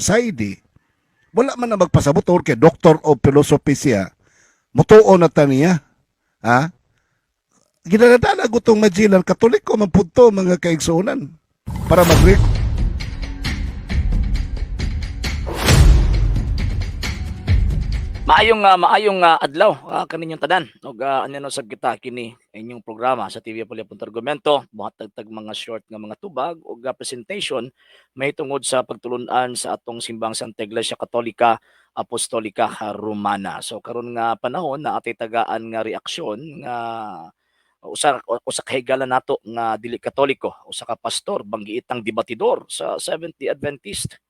Saidi, wala man na magpasabot or kay Doctor of Philosophy siya, mutuo na ta niya. Ha? Ginadala gutong majilan, Katoliko man punto mga kaigsunan para mag Maayong adlaw kaninyong tanan ug ano no sab kita kini inyong programa sa TV Puliapong Argumento buhat tag mga short nga mga tubag ug presentation mahitungod sa pagtulun-an sa atong simbang Santa Iglesia Katolika Apostolika Romana. So karon nga panahon na atay tagaan nga reaksyon nga usa ka higala nato nga dili Katoliko, usa ka pastor banggiitang debatidor sa Seventh-day Adventist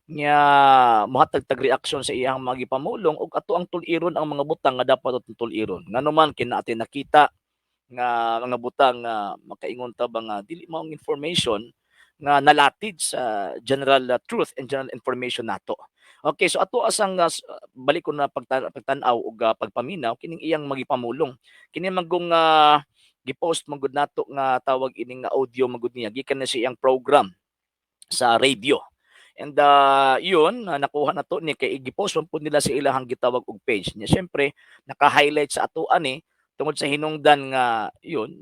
nga mohatag tag reaksyon sa iyang mga gipamulong ug ato ang tuliron ang mga butang nga dapat atong tuliron. Nganuman kina atin nakita nga mga butang nga makaingon ta ba nga dili maong information nga nalatid sa general truth and general information nato. Okay, so ato asang balik ko na pagtan-aw ug pagpaminaw kining iyang magipamulong. Kini magong gipost magud nato nga tawag ining audio magud niya gikan na sa iyang program sa radio. And yun, nakuha na to ni kay gipost po nila sa ilahang gitawag og page niya. Siyempre, naka-highlight sa ato ani tungod sa hinungdan nga yun,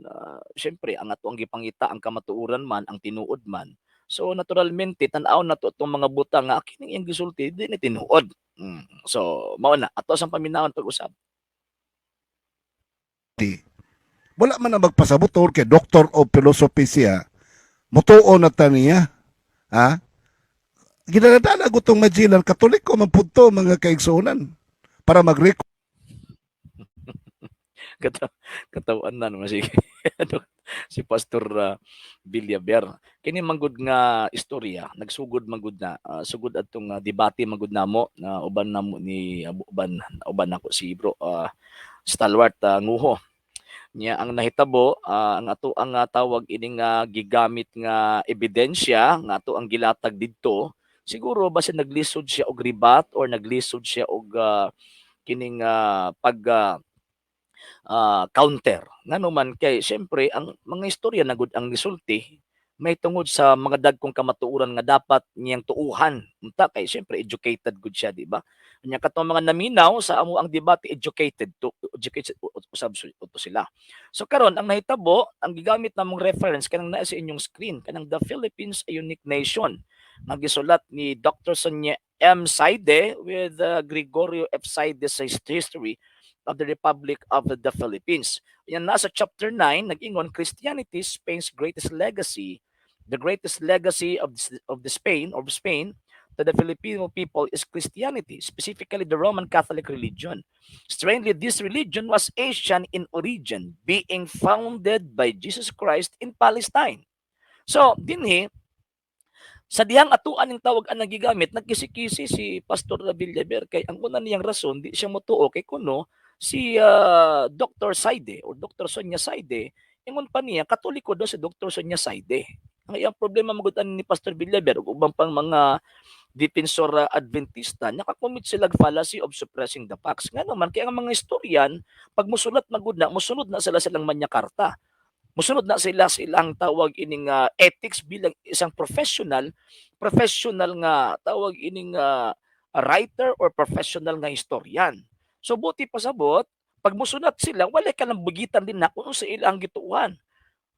siyempre ang ato ang gipangita ang kamatuoran man, ang tinuod man. So naturalmente tan-aw na to itong mga butang nga kining iyang gisulti di ni tinuod. So mao na ato sang paminawon pag-usab. wala man na magpasabot or kay Doctor of Philosophy siya, mutuo na ta niya. Ha? Ginadala gutong majilan, Katoliko man punto mga kaigsunan para mag Kata katawan na naman si ano, si Pastor Villaver. Kini manggod nga istorya, nagsugod manggod na sugod atong debate manggod namo na uban namo ni uban nako si Bro Stalwart Nguho. Nya ang nahitabo ang ato ang tawag ining gigamit nga ebidensya nga ato ang gilatag didto siguro basta naglisod siya og ribat or naglisod siya og kining pag counter. Nganuman kay siyempre ang mga istorya na gud ang gisulti may tungod sa mga dagkong kamatuoran nga dapat niyang tuuhan. Unta kay siyempre educated gud siya, di ba? Nya katong mga naminaw sa amo ang debate educated usab to sila. So karon ang nahitabo, ang gigamit namong reference kanang naa sa inyong screen kanang The Philippines a Unique Nation nga gisulat ni Dr. Sonia M. Saide with Gregorio F. Saide sa History of the Republic of the Philippines. Yan nasa chapter 9, nag-ingon, Christianity, Spain's greatest legacy. The greatest legacy of Spain to the Filipino people is Christianity, specifically the Roman Catholic religion. Strangely, this religion was Asian in origin, being founded by Jesus Christ in Palestine. So, dinhi, sa dihang atuan ng tawag ang nagigamit, nagkisi-kisi si Pastor Villaver kay ang una niyang rason, di siya motuo kay kuno si Dr. Saide o Dr. Sonia Saide, ingon pa niya, katoliko daw si Dr. Sonia Saide. Ang iyang problema magutan ni Pastor Villaver ug ubang pang mga defensor Adventista, nakakommit sila fallacy of suppressing the facts. Nga naman, kaya ang mga historian, pag musulat magud na, musunod na sila silang Magna Carta. Musunod na sila silang tawag ining ethics bilang isang professional nga tawag ining writer or professional nga historian. So buti pasabot, pag musulat sila, wala ka lang bugitan din na kung sa ilang gituan.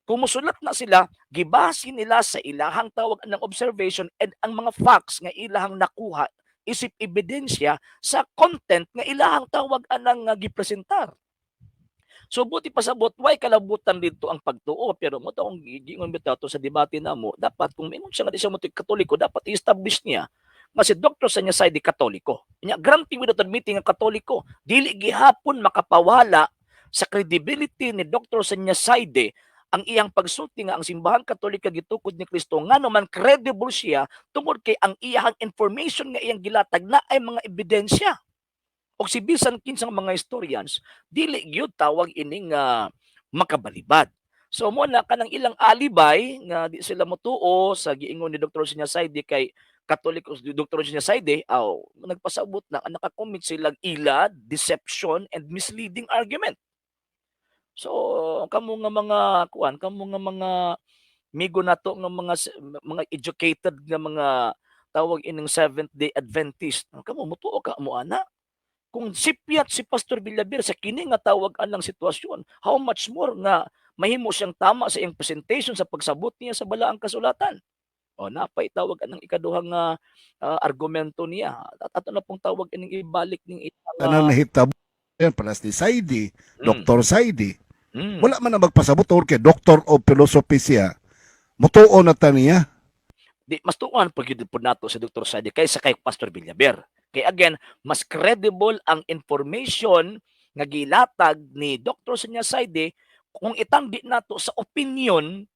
Kung musulat na sila, gibasi nila sa ilahang tawag ng observation and ang mga facts nga ilahang nakuha isip ebidensya sa content nga ilahang tawag anang gipresentar. So buti pasabot, why kalabutan dito ang pagtuo, pero mo taong giingon bitaw to sa debate namo, dapat kung mingon siya nga di siya mo Katoliko, dapat i-establish niya nga si Dr. sa niya side Katoliko. Nya granting without admitting nga Katoliko, dili gihapon makapawala sa credibility ni Dr. sa niya side ang iyang pagsulti nga ang simbahang Katolika gitukod ni Kristo nga naman credible siya tungod kay ang iyang information nga iyang gilatag na ay mga ebidensya. O si bisan kinsang mga historians, dili gyud tawag ining makabalibad. So mo na kanang ilang alibay nga di sila motuo sa giingon ni Dr. Sinasaide kay Katoliko Dr. Sinasaide, nagpasabot na nakakommit sila ila, deception and misleading argument. So kamo nga mga kamo nga mga migo nato nga mga educated nga mga tawag ining Seventh-day Adventist. Kamo mutuo ka mo ana. Kung sipyat si Pastor Villaver sa kini nga tawag anang sitwasyon, how much more nga mahimo siyang tama sa iyang presentation sa pagsabot niya sa balaang kasulatan. O napay tawag anang ikaduhang argumento niya. At ato na pong tawag ining ibalik ning ilang Tanang nahitabo yan, palas ni Saidi, mm, Dr. Saidi. mm. Wala man na magpasabot or kay Doctor of Philosophy siya. Mutuo na ta niya. Di mas tuon pag yun po nato sa Dr. Sadi kaysa kay Pastor Villaver. Kaya again, mas credible ang information nga gilatag ni Dr. Sonia Saide kung itanggi nato sa opinion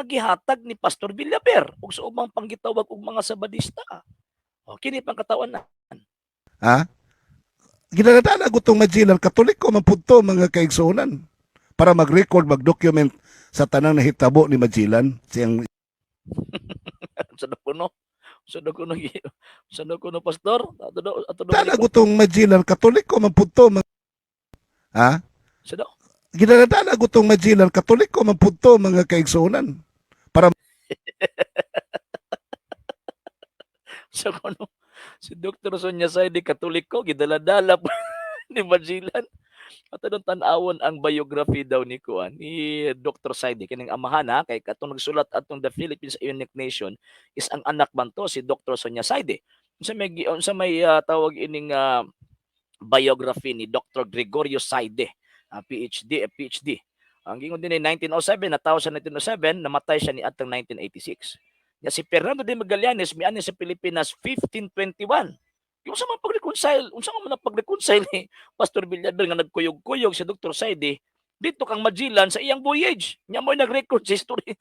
nga gihatag ni Pastor Villaver ug sa ubang panggitawag og mga sabadista. O kini pang katawan na. Ha? Ginadala ko itong Magellan, Katoliko man punto mga kaigsunan para mag-record, mag-document sa tanang nahitabo ni Magellan. Siyang Sa kuno. Sa kuno pastor. Ato do dala ko itong Magellan, Katoliko man punto mga... Ha? Sa do. Ginadala ko itong Magellan, Katoliko man punto mga kaigsunan. Sa kuno. Si Dr. Sonia Saidi Katoliko gidala-dala pa ni Magellan. At anong tanawon ang biography daw ni Kuan ni Dr. Saidi kining amahan ha kay katong nagsulat atong The Philippines a Unique Nation is ang anak man to si Dr. Sonia Saidi. Unsa may tawag ining biography ni Dr. Gregorio Saide, PhD. Ang gingon din ay 1907, natawo sa 1907, namatay siya ni atong 1986. Ya si Fernando de Magallanes miani sa Pilipinas 1521. Yung sa mga pag-reconcile, unsa man ang pag-reconcile ni Pastor Villaver nga nagkuyog-kuyog si Dr. Saide dito kang Magellan sa iyang voyage. Nya mo nag-record sa history.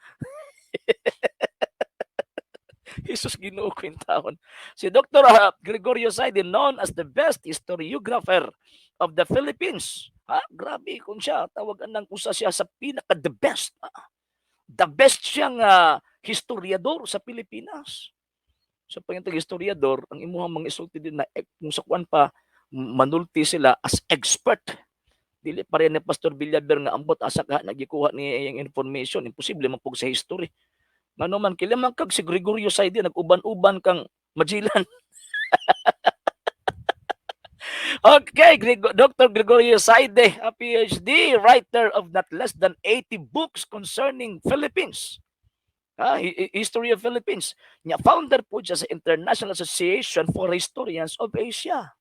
Jesus Ginoo kwintaon. Si Dr. Gregorio Saide known as the best historiographer of the Philippines. Ha? Grabe kung siya tawag anang usa siya sa pinaka the best. The best siyang historiador sa Pilipinas. So pagintag historiador, ang imuhang mga isulti din na kung sa kuan pa manulti sila as expert. Dili pa rin ni Pastor Villaver nga ambot asa ka nagikuha ni iyang information, imposible man pug sa history. Ngano man kila man kag si Gregorio Saide nag-uban-uban kang Magellan. Okay, Dr. Gregorio Saide, a PhD, writer of not less than 80 books concerning Philippines. History of Philippines. Nya founder po siya sa International Association for Historians of Asia.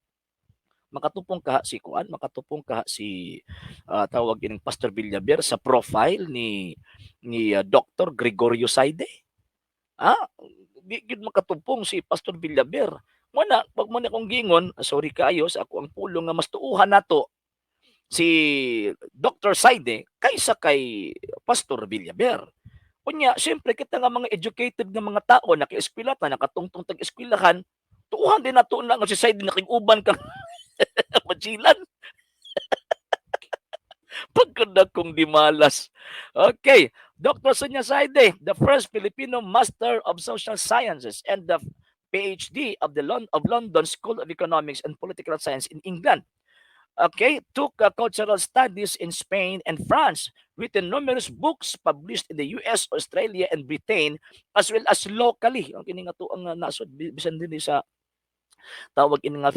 Makatupong kaha si Kuan, makatupong kaha si tawag ining Pastor Villaver sa profile ni Dr. Gregorio Saide. Di gid makatupong si Pastor Villaver. Muna, pag muna kong gingon, sorry kayo sa ako ang pulong nga mas tuuhan nato si Dr. Saide kaysa kay Pastor Villaver. Kunya, siyempre kita nga mga educated nga mga tao naki-eskwelatan, nakatungtong tag-eskwelahan, tuuhan din nato na nga si Saide nakiguban kang Magellan. Pagkanda kong dimalas. Okay, Dr. Sonia Saide, the first Filipino Master of Social Sciences and the PhD of London School of Economics and Political Science in England. Okay, took cultural studies in Spain and France, written numerous books published in the US, Australia, and Britain, as well as locally. Ang kini nga to ang nasod bisan din sa tawag ini nga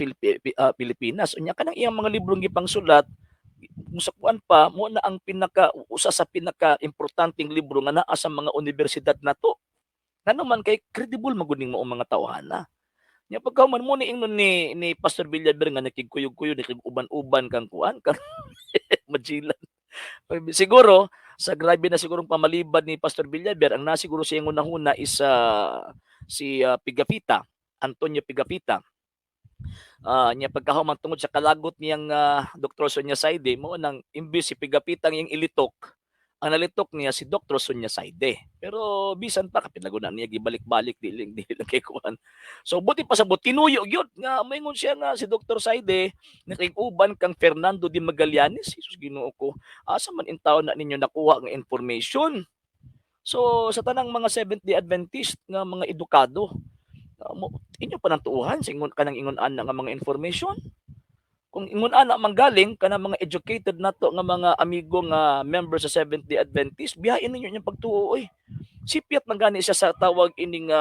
Pilipinas. Unya kanang iyang mga librong gipang sulat kung sa kuan pa mo na ang usa sa pinaka importanteng libro nga naa sa mga universidad nato. Ngano man kay credible maguning mo mga tawhana. Nya pagka man mo ni ingnon ni Pastor Villaver nga nakigkuyog-kuyog nakiguban-uban kang kuan kang Magellan. Siguro sa grabe na sigurong pamalibad ni Pastor Villaver ang nasiguro siya unahuna is si Pigafita, Antonio Pigafita. Nya pagkahuman tungod sa kalagot niyang Dr. Sonia Saide mo nang imbis si Pigafita ang ilitok ang nalitok niya si Dr. Sonia Saide. Pero bisan pa kapinagunan niya gibalik-balik dili lang kay kuan. So buti pa sa tinuyo gyud nga moingon siya nga si Dr. Saide nakig-uban kang Fernando de Magallanes. Jesus Ginoo ko. Asa man in taon na ninyo nakuha nga information? So sa tanang mga Seventh-day Adventist nga mga edukado, inyo pa nang tuuhan sa ingon kanang ingon ana nga mga information. Kung ingon ana manggaling kanang mga educated nato nga mga amigo nga members sa Seventh-day Adventist, biyain ninyo yung pagtuo oy. Sipyat man gani siya sa tawag ining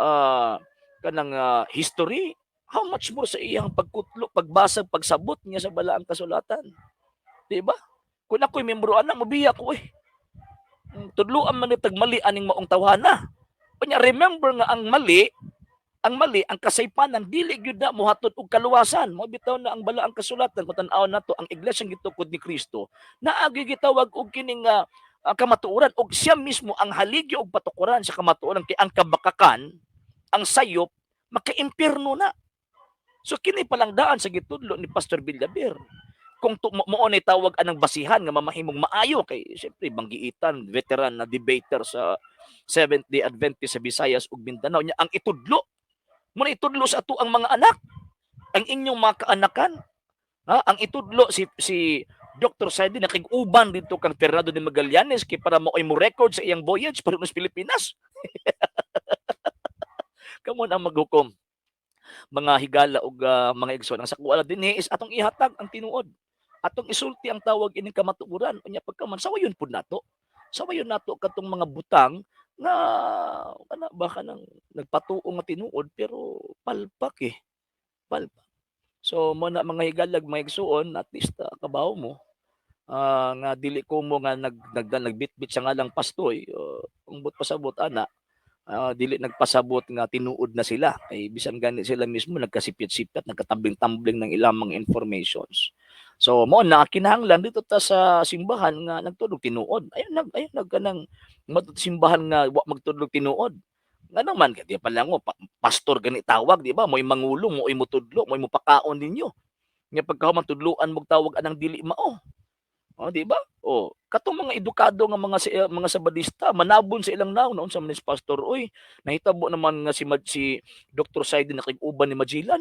ah, kanang history, how much more sa iyang pagkutlo, pagbasa, pagsabot niya sa balaang kasulatan. Di ba? Kung ako'y membro ana, mabiya ko eh. Tudloan man itag mali aning maong tawhana. Kanya remember nga ang kasaypanan dili gyud na mohatod og kaluwasan. Mo bitaw na ang balaang kasulatan kung tan-aw nato ang iglesyang gitukod ni Kristo naagi gitawag og kining kamatuoran og siya mismo ang haligyo og patukuran sa kamatuoran kay ang kabakakan, ang sayop makaimpierno na. So kini palang daan sa gitudlo ni Pastor Villaver. Kung mo ni tawag anang basihan nga mamahimong maayo kay syempre banggiitan veteran na debater sa Seventh-day Adventist sa Visayas ug Mindanao nya ang itudlo mo na itudlo sa ato ang mga anak, ang inyong mga kaanakan, ang itudlo si Dr. Saidi na kig-uban dito kang Fernando de Magallanes kay para mo record sa iyang voyage para sa Pilipinas. Kamo ang maghukom mga higala ug mga igsoon ang sakuala dinhi is atong ihatag ang tinuod, atong isulti ang tawag ining kamatuoran unya pagkaman sawayon pud nato, sawayon nato katong mga butang nga baka nang nagpatuo nga tinuod pero palpak palpak. So mo na mga higalag mga igsoon at least kabaw mo nga dili ko mo nga nagbitbit sa ngalang pastoy umbot pasabot ana dili nagpasabot nga tinuod na sila kay bisan gani sila mismo nagkasipyat-sipyat nagkatambling-tambling ng ilang mga informations. So mo na kinahanglan dito ta sa simbahan nga nagtudlog tinuod ayun kanang simbahan nga wa magtudlog tinuod nga naman kay di pa lang pastor gani tawag di ba mo'y mangulong mo'y mutudlo mo'y mupakaon ninyo nga pagkahuman tudloan mo tawag anang dili mao. Di ba? Katong mga edukado nga mga sabadista manabon sa ilang naon unsa man si pastor, "Uy, nahitabo naman nga si Dr. Saidi nakig-uban ni Magellan."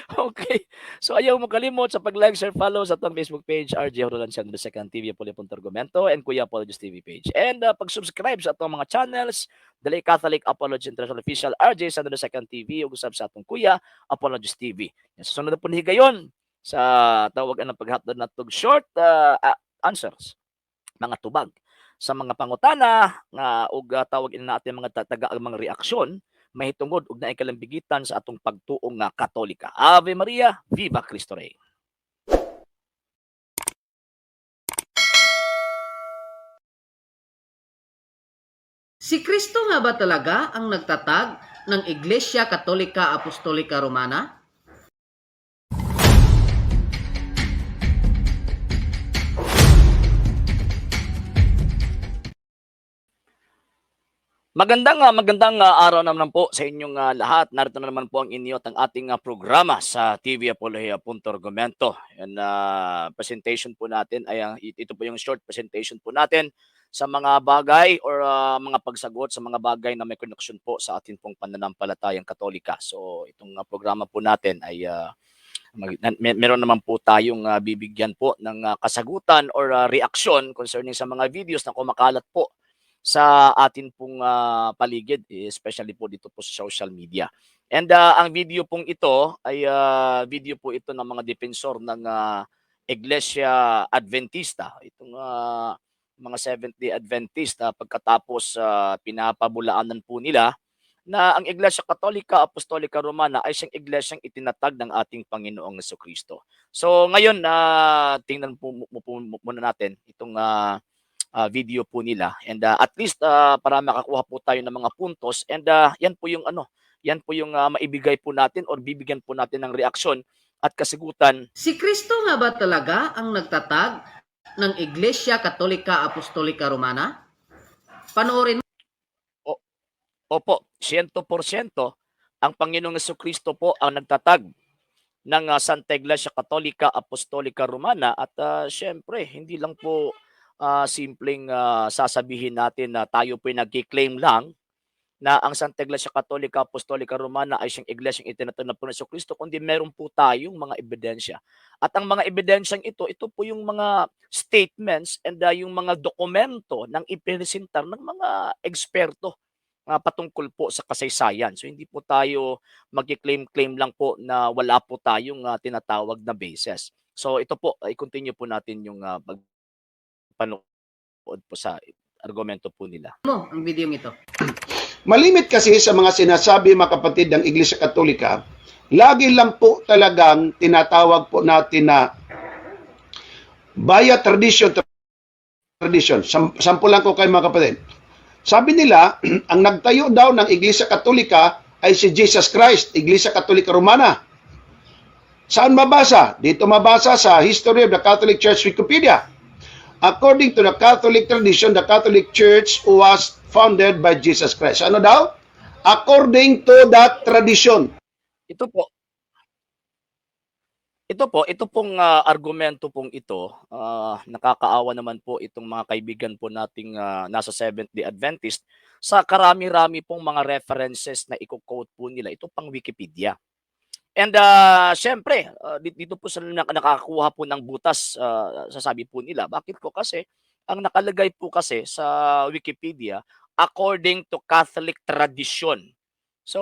Okay. So ayaw mo kalimot sa pag-like, share, follow sa atong Facebook page, RJ Horolanciano II TV, Apollo Argumento, and Kuya Apologist TV page. And pag-subscribe sa atong mga channels, Dali Catholic Apologist International Official, RJ Sandro II TV, ug usab sa atong Kuya Apologist TV. Sa sunod na po higayon, sa tawagan ng paghatod natog short answers, mga tubag sa mga pangutana nga ug tawag ina natin mga taga mga reaksyon mahitungod og naay kalambigitan sa atong pagtuong nga Katolika. Ave Maria, Viva Cristo Rey. Si Kristo nga ba talaga ang nagtatag ng Iglesia Katolika Apostolika Romana? Magandang araw naman po sa inyong lahat. Narito na naman po ang inyo at ang ating programa sa TV Apología.Argumento. And presentation po natin ay ito po yung short presentation po natin sa mga bagay or mga pagsagot sa mga bagay na may connection po sa ating pong pananampalatayang Katolika. So itong programa po natin ay meron naman po tayong bibigyan po ng kasagutan or reaksyon concerning sa mga videos na kumakalat po sa atin pong paligid, especially po dito po sa social media. And ang video pong ito ay video po ito ng mga depensor ng Iglesia Adventista. Itong mga Seventh-day Adventista pagkatapos pinapabulaanan po nila na ang Iglesia Katolika Apostolika Romana ay siyang iglesyang itinatag ng ating Panginoong Jesucristo. So ngayon tingnan po muna natin itong video po nila and at least para makakuha po tayo ng mga puntos and yan po yung maibigay po natin or bibigyan po natin ng reaksyon at kasigutan. Si Kristo nga ba talaga ang nagtatag ng Iglesia Katolika Apostolika Romana? Panoorin mo. Opo, 100% ang Panginoong Jesucristo po ang nagtatag ng Santa Iglesia Katolika Apostolika Romana at syempre hindi lang po simpleng sasabihin natin na tayo po nagki-claim lang na ang Santa Iglesia Katolika Apostolika Romana ay siyang iglesyang itinatag ng Panginoon Jesucristo, kundi meron po tayong mga ebidensya. At ang mga ebidensyang ito po yung mga statements and yung mga dokumento ng ipinesentar ng mga eksperto patungkol po sa kasaysayan. So hindi po tayo magki-claim lang po na wala po tayong tinatawag na basis. So ito po, i-continue po natin yung panood po sa argumento po nila. Mo ang video ito. Malimit kasi sa mga sinasabi mga kapatid ng Iglesia Katolika, lagi lang po talagang tinatawag po natin na via tradition. Sample lang ko kayo mga kapatid. Sabi nila, ang nagtayo daw ng Iglesia Katolika ay si Jesus Christ, Iglesia Katolika Romana. Saan mabasa? Dito mabasa sa History of the Catholic Church Wikipedia. According to the Catholic tradition, the Catholic Church was founded by Jesus Christ. Ano daw? According to that tradition. Ito pong argumento pong ito, nakakaawa naman po itong mga kaibigan po nating nasa Seventh-day Adventist sa karami-rami pong mga references na i-quote po nila. Ito pang Wikipedia. And syempre, dito po sila nakakuha po ng butas, sasabi po nila. Bakit po? Kasi ang nakalagay po kasi sa Wikipedia, according to Catholic tradition. So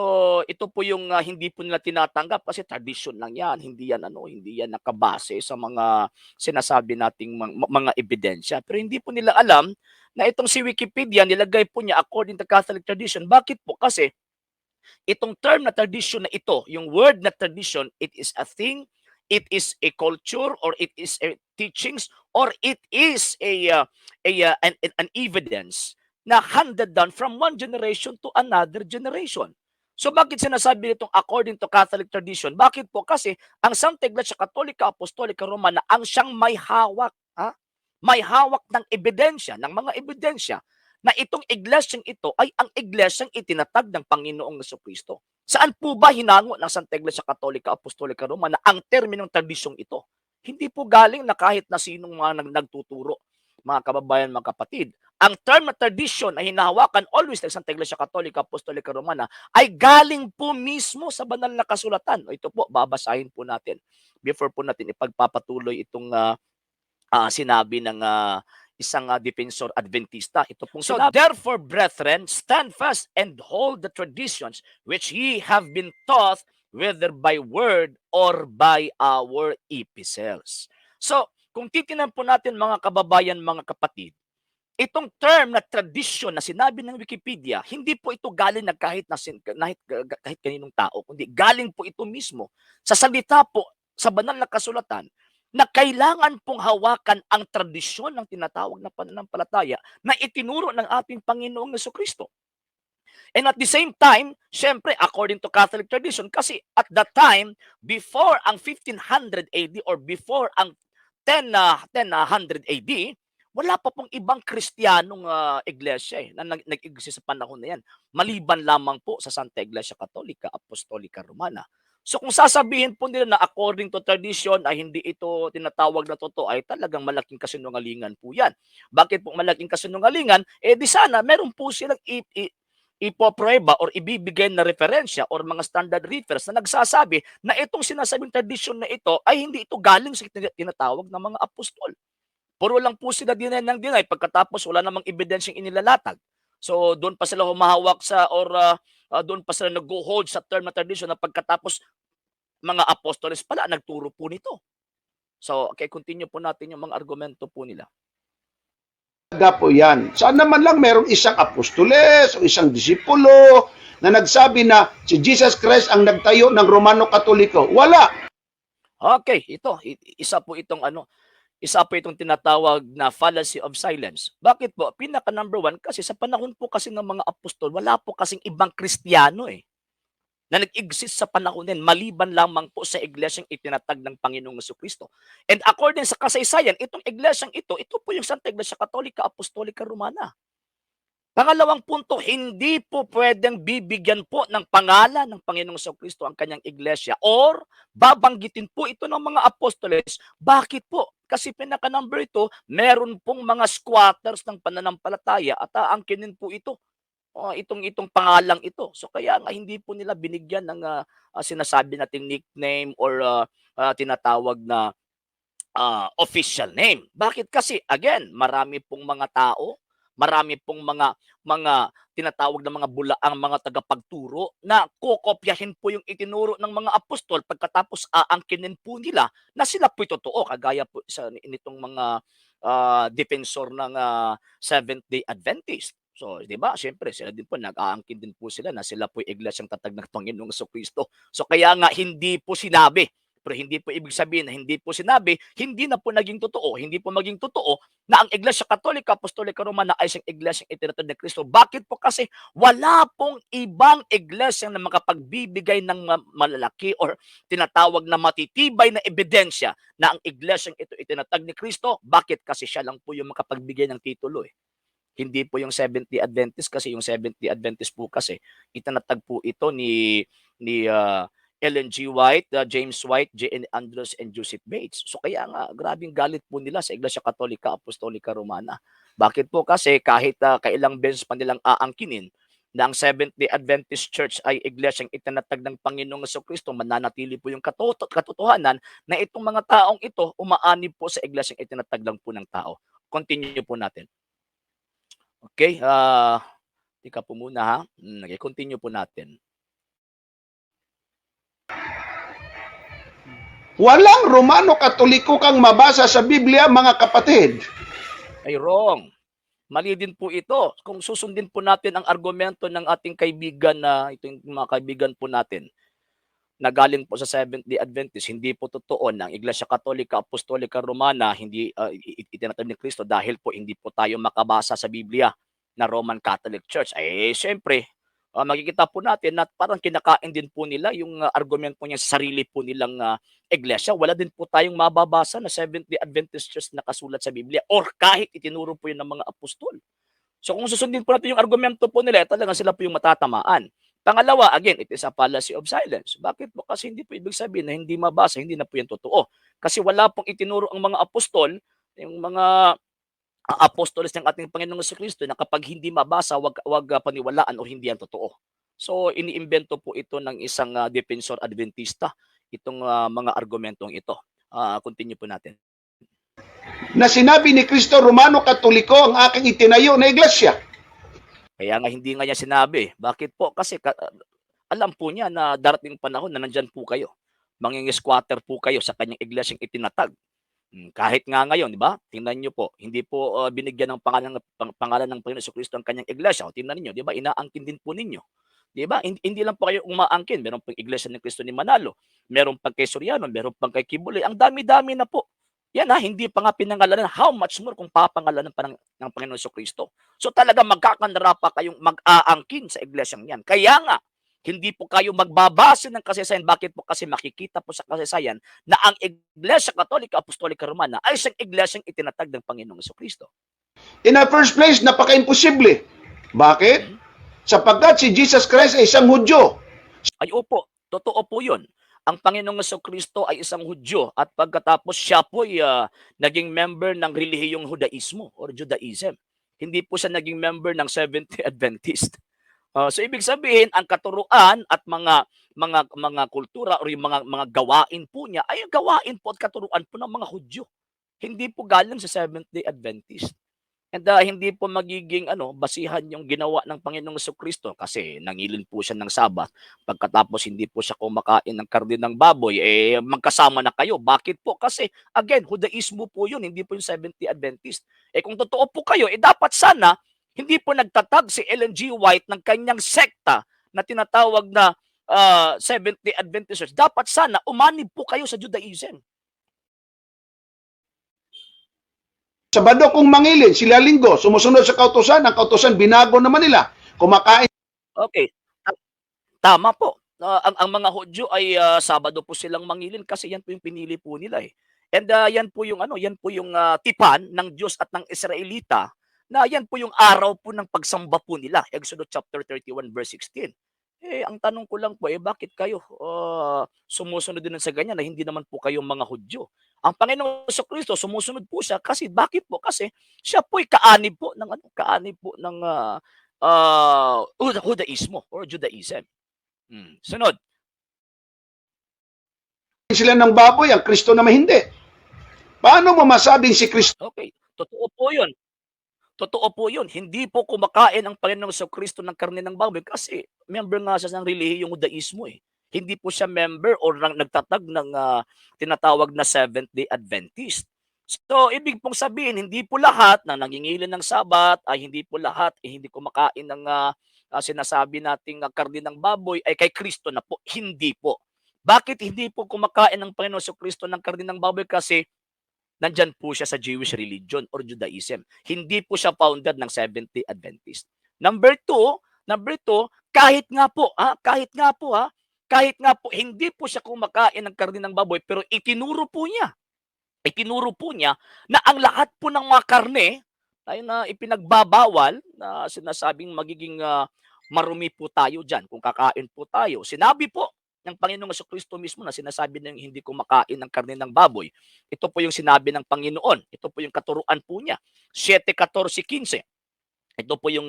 ito po yung hindi po nila tinatanggap kasi tradition lang yan, hindi yan nakabase sa mga sinasabi nating mga ebidensya. Pero hindi po nila alam na itong si Wikipedia nilagay po niya according to Catholic tradition. Bakit po? Kasi itong term na tradition na ito, yung word na tradition, it is a thing, it is a culture, or it is a teachings, or it is an evidence na handed down from one generation to another generation. So bakit sinasabi nitong according to Catholic tradition? Bakit po? Kasi ang Santa Iglesia Katolika Apostolika Romana ang siyang may hawak, may hawak ng ebidensya, ng mga ebidensya na itong iglesyang ito ay ang iglesyang itinatag ng Panginoong Jesucristo. Saan po ba hinango ng Santa Iglesia Katolika Apostolika Romana ang terminong tradisyong ito? Hindi po galing na kahit na sinong mga nagtuturo, mga kababayan, mga kapatid. Ang term na tradition na hinahawakan always ng Santa Iglesia Katolika Apostolika Romana ay galing po mismo sa banal na kasulatan. Ito po, babasahin po natin before po natin ipagpapatuloy itong sinabi ng isang defensor Adventista. Ito pong sinabi. Therefore, brethren, stand fast and hold the traditions which ye have been taught, whether by word or by our epistles. So, kung titinan po natin mga kababayan, mga kapatid, itong term na tradition na sinabi ng Wikipedia, hindi po ito galing na kahit kaninong tao, kundi galing po ito mismo sa salita po sa banal na kasulatan na kailangan pong hawakan ang tradisyon ng tinatawag na pananampalataya na itinuro ng ating Panginoong Jesucristo. And at the same time, syempre, according to Catholic tradition, kasi at that time, before ang 1500 AD or before ang 1000 AD, wala pa pong ibang Kristiyanong iglesia na nag-exist sa panahon na yan. Maliban lamang po sa Santa Iglesia Katolika Apostolika Romana. So kung sasabihin po nila na according to tradition ay hindi ito tinatawag na totoo, ay talagang malaking kasinungalingan po yan. Bakit po malaking kasinungalingan? Di sana meron po silang ipoprueba or ibibigay na referensya or mga standard refers na nagsasabi na itong sinasabing tradition na ito ay hindi ito galing sa tinatawag ng mga apostol. Puro lang po sila dinay ng dinay pagkatapos wala namang ebidensyang inilalatag. So doon pa sila humahawak sa doon pa sila nag-hold sa term na tradition na pagkatapos mga apostoles pala nagturo po nito. So, continue po natin yung mga argumento po nila. Po yan. Saan naman lang merong isang apostoles o isang disipulo na nagsabi na si Jesus Christ ang nagtayo ng Romano Katoliko? Wala. Okay, isa po itong tinatawag na fallacy of silence. Bakit po? Pinaka number one, kasi sa panahon po kasi ng mga apostol, wala po kasing ibang Kristiyano na nag-exist sa panahon din, maliban lamang po sa iglesyang itinatag ng Panginoong Jesucristo. And according sa kasaysayan, itong iglesyang ito po yung Santa Iglesia Katolika Apostolika Romana. Pangalawang punto, hindi po pwedeng bibigyan po ng pangalan ng Panginoong Jesucristo ang kanyang iglesia or babanggitin po ito ng mga apostoles. Bakit po? Kasi pinaka number ito, meron pong mga squatters ng pananampalataya at aangkinin po ito. Itong pangalang ito. So kaya nga hindi po nila binigyan ng sinasabi nating nickname or tinatawag na official name. Bakit? Kasi again, marami pong mga tao, marami pong mga tinatawag na mga bulaang mga tagapagturo na kokopyahin po yung itinuro ng mga apostol pagkatapos aangkinin po nila na sila po'y totoo, kagaya po sa nitong mga defensor ng Seventh-day Adventist. So, 'di ba? Siyempre sila din po nag-aangkin din po sila na sila po iglesyang tatag ng Panginoong Jesucristo. So kaya nga hindi po sinabi, pero hindi po ibig sabihin na hindi po sinabi, hindi na po naging totoo, hindi po maging totoo na ang Iglesia Katolika Apostolika Romana ay isang iglesyang itinatag ng Kristo. Bakit po? Kasi wala pong ibang iglesia na makapagbibigay ng malalaki or tinatawag na matitibay na ebidensya na ang iglesyang ito itinatag ni Kristo. Bakit? Kasi siya lang po yung makapagbigay ng titulo eh. Hindi po yung Seventh-day Adventist kasi yung Seventh-day Adventist po kasi itinatag po ito ni Ellen G. White, James White, J.N. Andrews, and Joseph Bates. So kaya nga, grabing galit po nila sa Iglesia Katolika Apostolika Romana. Bakit po? Kasi kahit kailang beses pa nilang aangkinin na ang Seventh-day Adventist Church ay iglesyang itinatag ng Panginoong Jesucristo, mananatili po yung katotohanan na itong mga taong ito umaanib po sa iglesyang itinatag lang po ng tao. Continue po natin. Okay, tika po muna ha. Continue po natin. Walang Romano Katoliko kang mabasa sa Biblia, mga kapatid. Ay wrong. Mali din po ito. Kung susundin po natin ang argumento ng ating kaibigan na itong mga kaibigan po natin na galing po sa Seventh-day Adventist, hindi po totoo na ang Iglesia Katolika Apostolika Romana hindi itinatag ni Kristo dahil po hindi po tayo makabasa sa Biblia na Roman Catholic Church. Ay syempre, makikita po natin na parang kinakain din po nila yung argument po niya sa sarili po nilang iglesia. Wala din po tayong mababasa na Seventh-day Adventist Church na kasulat sa Biblia or kahit itinuro po yun ng mga apostol. So kung susundin po natin yung argumento po nila, talagang sila po yung matatamaan. Pangalawa, again, it is a fallacy of silence. Bakit po? Kasi hindi po ibig sabihin na hindi mabasa, hindi na po yan totoo. Kasi wala pong itinuro ang mga apostol, yung mga apostoles ng ating Panginoong Jesucristo na kapag hindi mabasa, wag paniwalaan o hindi yan totoo. So, iniimbento po ito ng isang defensor adventista, itong mga argumentong ito. Continue po natin. Na sinabi ni Kristo, Romano Katoliko ang aking itinayo na iglesia. Kaya nga hindi nga niya sinabi. Bakit po? Kasi alam po niya na darating panahon na nandyan po kayo. Manging-squatter po kayo sa kanyang iglesyang itinatag. Kahit nga ngayon, di ba? Tingnan niyo po, hindi po binigyan ng pangalan ng Panginoon Jesucristo ang kanyang iglesia. Tingnan niyo, di ba? Inaangkin din po ninyo. Di ba? Hindi lang po kayo umaangkin. Meron pang iglesia ng Kristo ni Manalo. Meron pang kay Soriano. Meron pang kay Kibuli. Ang dami-dami na po. Yan hindi pa nga pinangalanan. How much more kung papangalanan pa ng Panginoon Jesucristo. So talaga magkakanara pa kayong mag-aangkin sa iglesyang yan. Kaya nga, hindi po kayo magbabase ng kasaysayan. Bakit po? Kasi makikita po sa kasaysayan na ang Iglesia Katolika Apostolika Romana ay isang iglesyang itinatag ng Panginoong Jesucristo. In the first place, napaka-imposible. Bakit? Sapagkat si Jesus Christ ay isang Hudyo. Ay opo, totoo po yun. Ang Panginoong Jesucristo ay isang Hudyo at pagkatapos siya po ay naging member ng relihiyong Judaismo or Judaism. Hindi po siya naging member ng Seventh-day Adventist. So ibig sabihin ang katuruan at mga kultura o yung mga gawain po niya ay gawain po at katuruan po ng mga Hudyo. Hindi po galing sa Seventh-day Adventist. And hindi po magiging basihan yung ginawa ng Panginoong Jesucristo kasi nangilin po siya ng Sabat. Pagkatapos hindi po siya kumakain ng karne ng baboy, magkasama na kayo. Bakit po? Kasi again, Judaismo po yun, hindi po yung Seventh-day Adventist. Kung totoo po kayo, dapat sana hindi po nagtatag si Ellen G. White ng kanyang sekta na tinatawag na Seventh-day Adventist Church. Dapat sana umanib po kayo sa Judaism. Sabado kung mangilin, sila Linggo, sumusunod sa kautusan, ang kautusan binago naman nila. Kumakain. Okay. Tama po. Ang mga Hudyo ay Sabado po silang mangilin kasi yan po yung pinili po nila eh. And yan po yung tipan ng Diyos at ng Israelita na yan po yung araw po ng pagsamba po nila. Exodus chapter 31 verse 16. Ang tanong ko lang po, bakit kayo sumusunod din sa ganyan na hindi naman po kayong mga Hudyo? Ang Panginoon Jesucristo sumusunod po siya kasi bakit po? Kasi siya po'y kaanib po ng Judaismo or Judaism. Sunod. Sila ng baboy, ang Kristo naman hindi. Paano mo masabing si Kristo? Okay, totoo po 'yun. Totoo po yun. Hindi po kumakain ang Panginoong Jesucristo ng karne ng baboy kasi member nga siya ng relihiyong Judaismo eh. Hindi po siya member or nagtatag ng tinatawag na Seventh-day Adventist. So, ibig pong sabihin, hindi po lahat na nangingilin ng Sabat ay hindi po lahat hindi kumakain ng sinasabi nating karne ng baboy ay kay Kristo na po. Hindi po. Bakit hindi po kumakain ng Panginoong Jesucristo ng karne ng baboy? Kasi nandyan po siya sa Jewish religion or Judaism. Hindi po siya founder ng Seventh-day Adventist. Number two, kahit nga po, hindi po siya kumakain ng karne ng baboy, pero itinuro po niya na ang lahat po ng mga karne ay na ipinagbabawal na sinasabing magiging marumi po tayo dyan kung kakain po tayo. Sinabi po ng Panginoong Jesucristo mismo na sinasabi na hindi kumakain ng karne ng baboy. Ito po yung sinabi ng Panginoon. Ito po yung katuruan po niya. 7:14-15. Ito po yung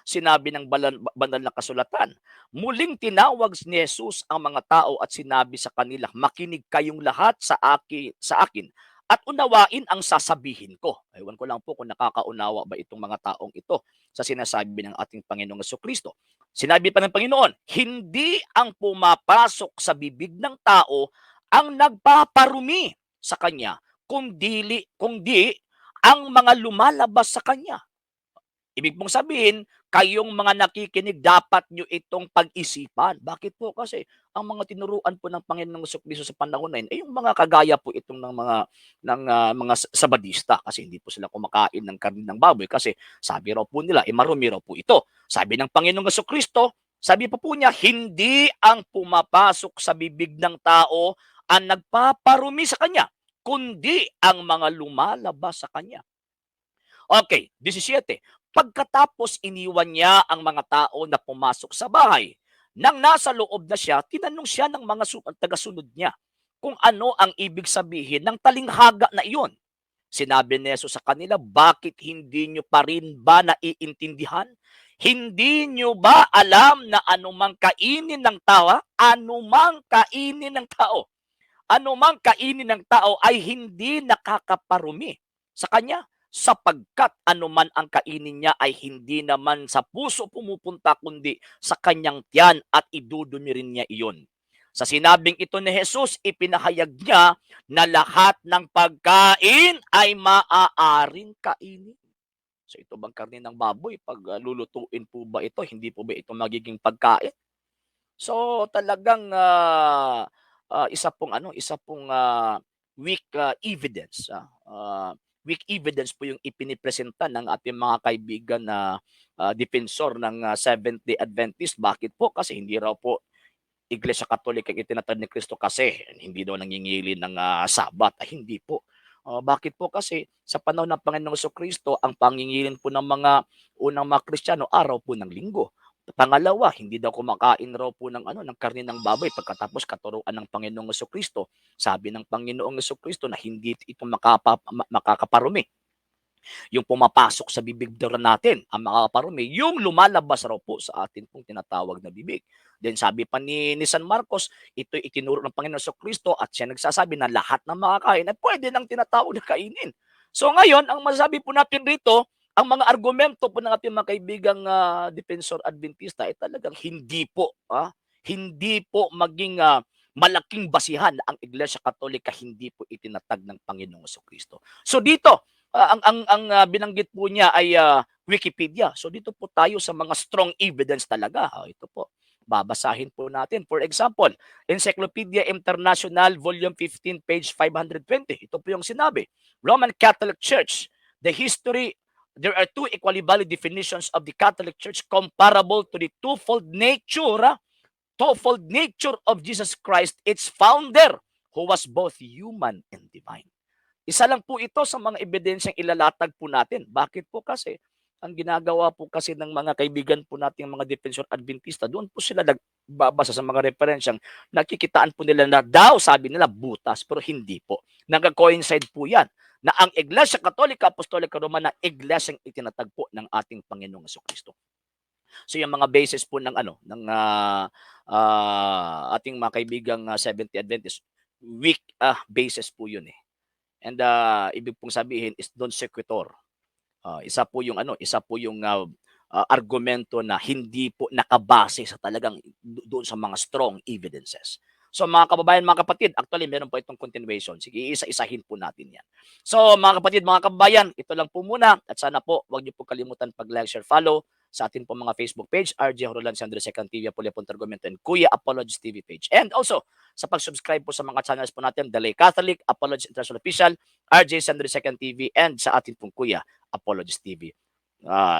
sinabi ng banal na kasulatan. Muling tinawag ni Jesus ang mga tao at sinabi sa kanila, makinig kayong lahat sa akin at unawain ang sasabihin ko. Ewan ko lang po kung nakakaunawa ba itong mga taong ito sa sinasabi ng ating Panginoong Jesucristo. Sinabi pa ng Panginoon, hindi ang pumapasok sa bibig ng tao ang nagpaparumi sa kanya, kundi ang mga lumalabas sa kanya. Ibig mong sabihin, kayong mga nakikinig, dapat nyo itong pag-isipan. Bakit po? Kasi ang mga tinuruan po ng Panginoong Jesucristo sa panahon na yun, ay yung mga kagaya po itong ng mga sabadista. Kasi hindi po sila kumakain ng karne ng baboy. Kasi sabi raw po nila, marumi raw po ito. Sabi ng Panginoong Jesucristo, sabi pa po niya, hindi ang pumapasok sa bibig ng tao ang nagpaparumi sa kanya, kundi ang mga lumalabas sa kanya. Okay, 17. Pagkatapos iniwan niya ang mga tao na pumasok sa bahay. Nang nasa loob na siya, tinanong siya ng mga tagasunod niya kung ano ang ibig sabihin ng talinghaga na iyon. Sinabi ni Jesus sa kanila, bakit hindi nyo pa rin ba naiintindihan? Hindi nyo ba alam na anumang kainin ng tao ay hindi nakakaparumi sa kanya, sapagkat anuman ang kainin niya ay hindi naman sa puso pumupunta kundi sa kanyang tiyan at idudumi rin niya iyon. Sa sinabing ito ni Jesus, ipinahayag niya na lahat ng pagkain ay maaaring kainin. So ito bang karne ng baboy? Pag lulutuin po ba ito? Hindi po ba ito magiging pagkain? So talagang isa pong weak evidence. Weak evidence po yung ipinipresenta ng ating mga kaibigan na defensor ng Seventh-day Adventist. Bakit po? Kasi hindi raw po Iglesia Katolika ang itinatag ni Kristo kasi hindi daw nangingili ng Sabat. Hindi po. Bakit po? Kasi sa panahon ng Panginoong Jesucristo, ang pangingilin po ng mga unang mga Kristiyano, araw po ng linggo. Pangalawa, hindi daw kumakain raw po ng karne ng baboy pagkatapos katuruan ng Panginoong Jesucristo. Sabi ng Panginoong Jesucristo na hindi ito makakaparumi. Yung pumapasok sa bibig daw natin, ang makakaparumi, yung lumalabas raw po sa atin pong tinatawag na bibig. Then sabi pa ni San Marcos, ito itinuro ng Panginoong Jesucristo at siya nagsasabi na lahat ng makakain ay pwede nang tinatawag na kainin. So ngayon, ang masabi po natin rito, ang mga argumento po ng ating mga kaibigang defensor Adventista ay talagang hindi po maging malaking basihan na ang Iglesia Katolika hindi po itinatag ng Panginoong Jesucristo. So dito, ang binanggit po niya ay Wikipedia. So dito po tayo sa mga strong evidence talaga. Ito po, babasahin po natin. For example, Encyclopedia International Volume 15, page 520. Ito po yung sinabi. Roman Catholic Church, the history. There are two equally valid definitions of the Catholic Church comparable to the twofold nature of Jesus Christ, its founder, who was both human and divine. Isa lang po ito sa mga ebidensyang ilalatag po natin. Bakit po? Kasi ang ginagawa po kasi ng mga kaibigan po natin, mga defensor Adventista, doon po sila nagbabasa sa mga referensyang nakikitaan po nila na daw, sabi nila, butas, pero hindi po. Nag-coincide po yan na ang Iglesia Katolika Apostolika Romana, iglesyang itinatagpo ng ating Panginoong Jesucristo. So yung mga basis po ng ating mga kaibigang Seventh-day Adventist, weak basis po yun eh. And ibig pong sabihin is non sequitur. isa po yung argumento na hindi po nakabase sa talagang doon sa mga strong evidences. So mga kababayan, mga kapatid, actually meron po itong continuation. Sige, isa-isahin po natin yan. So mga kapatid, mga kababayan, ito lang po muna. At sana po, huwag niyo po kalimutan pag-like, share, follow sa atin po mga Facebook page, RJ Horolan, Sandro Second TV, Apollo Ponte Argumento, and Kuya Apologist TV page. And also, sa pag-subscribe po sa mga channels po natin, The Lay Catholic, Apologist International Official, RJ Sandro Second TV, and sa atin pong Kuya Apologist TV.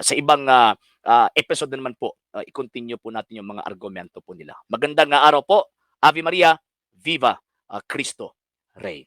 Sa ibang episode naman po, i-continue po natin yung mga argumento po nila. Magandang araw po. Ave Maria, Viva Cristo Rey.